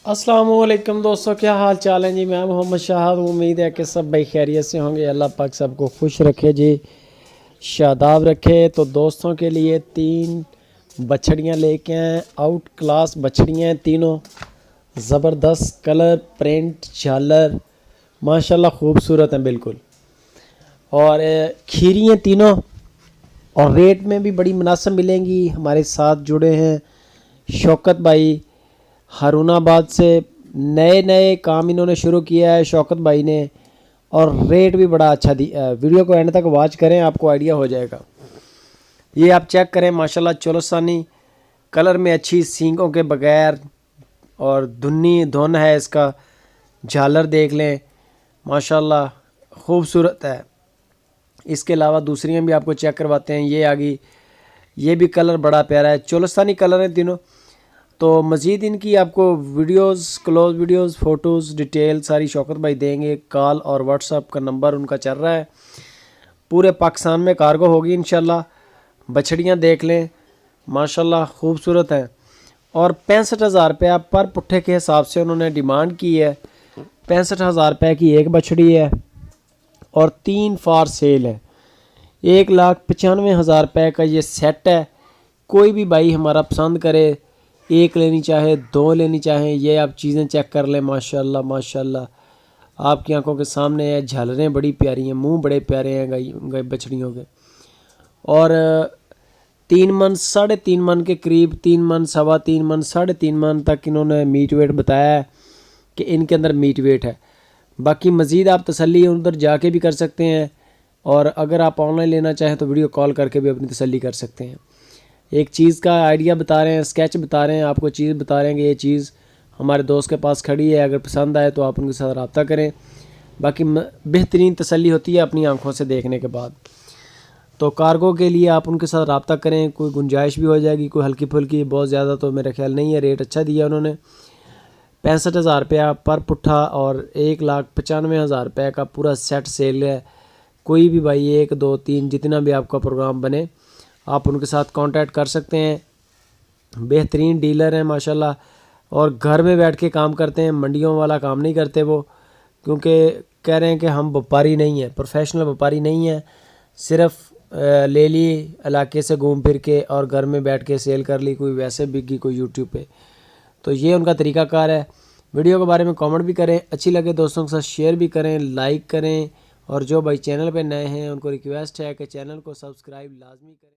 अस्सलाम वालेकुम दोस्तों, क्या हाल चाल है जी। मैं मोहम्मद शाहद, उम्मीद है कि सब भाई खैरियत से होंगे। अल्लाह पाक सबको खुश रखे जी, शादाब रखे। तो दोस्तों के लिए 3 बछड़ियाँ लेके आए, आउट क्लास बछड़ियाँ हैं तीनों, ज़बरदस्त कलर प्रिंट झालर माशाल्लाह खूबसूरत हैं बिल्कुल। और खीरी हैं तीनों, और रेट में भी बड़ी मुनासिब मिलेंगी। हमारे साथ जुड़े हैं शौकत भाई हारूनाबाद से। नए नए काम इन्होंने शुरू किया है शौकत भाई ने, और रेट भी बड़ा अच्छा दिया है। वीडियो को एंड तक वॉच करें, आपको आइडिया हो जाएगा। ये आप चेक करें माशाल्लाह, चोलस्तानी कलर में अच्छी सींगों के बगैर, और धुन है इसका। झालर देख लें माशाल्लाह खूबसूरत है। इसके अलावा दूसरियाँ भी आपको चेक करवाते हैं। ये आ गई, ये भी कलर बड़ा प्यारा है, चोलस्तानी कलर है तीनों। तो मज़ीद इनकी आपको videos, close videos, photos, detail सारी शौकत भाई देंगे। कॉल और व्हाट्सअप का नंबर उनका चल रहा है। पूरे पाकिस्तान में कार्गो होगी इंशाल्लाह। बछड़ियाँ देख लें माशाल्लाह खूबसूरत हैं। और 65,000 रुपया पर पुट्ठे के हिसाब से उन्होंने डिमांड की है। 65,000 रुपये की एक बछड़ी है और 3 फॉर सेल है। 1,95,000 रुपये का ये सेट है। कोई भी भाई हमारा पसंद करे, एक लेनी चाहे, 2 लेनी चाहें, ये आप चीज़ें चेक कर लें। माशाल्लाह माशाल्लाह आपकी आंखों के सामने है। झालरें बड़ी प्यारी हैं, मुंह बड़े प्यारे हैं गाय बछड़ियों के। और 3 मन, 3.5 मन के करीब, 3 मन, 3.25 मन, 3.5 मन तक इन्होंने मीट वेट बताया है कि इनके अंदर मीट वेट है। बाकी मज़ीद आप तसल्ली उधर जाके भी कर सकते हैं, और अगर आप ऑनलाइन लेना चाहें तो वीडियो कॉल करके भी अपनी तसल्ली कर सकते हैं। एक चीज़ का आइडिया बता रहे हैं, स्केच बता रहे हैं, आपको चीज़ बता रहे हैं कि ये चीज़ हमारे दोस्त के पास खड़ी है, अगर पसंद आए तो आप उनके साथ रब्ता करें। बाकी बेहतरीन तसल्ली होती है अपनी आंखों से देखने के बाद। तो कार्गो के लिए आप उनके साथ रब्ता करें, कोई गुंजाइश भी हो जाएगी, कोई हल्की फुल्की, बहुत ज़्यादा तो मेरा ख्याल नहीं है। रेट अच्छा दिया उन्होंने, 65,000 रुपया पर पुट्ठा, और 1,95,000 रुपये का पूरा सेट सेल है। कोई भी भाई 1, 2, 3 जितना भी आपका प्रोग्राम बने, आप उनके साथ कांटेक्ट कर सकते हैं। बेहतरीन डीलर हैं माशाल्लाह, और घर में बैठ के काम करते हैं, मंडियों वाला काम नहीं करते वो। क्योंकि कह रहे हैं कि हम व्यापारी नहीं हैं, प्रोफेशनल व्यापारी नहीं हैं, सिर्फ ले ली इलाके से घूम फिर के और घर में बैठ के सेल कर ली, कोई वैसे बिक गई, कोई यूट्यूब पे। तो ये उनका तरीक़ाकार है। वीडियो के बारे में कमेंट भी करें, अच्छी लगे दोस्तों के साथ शेयर भी करें, लाइक करें। और जो भाई चैनल पे नए हैं उनको रिक्वेस्ट है कि चैनल को सब्सक्राइब लाजमी करें।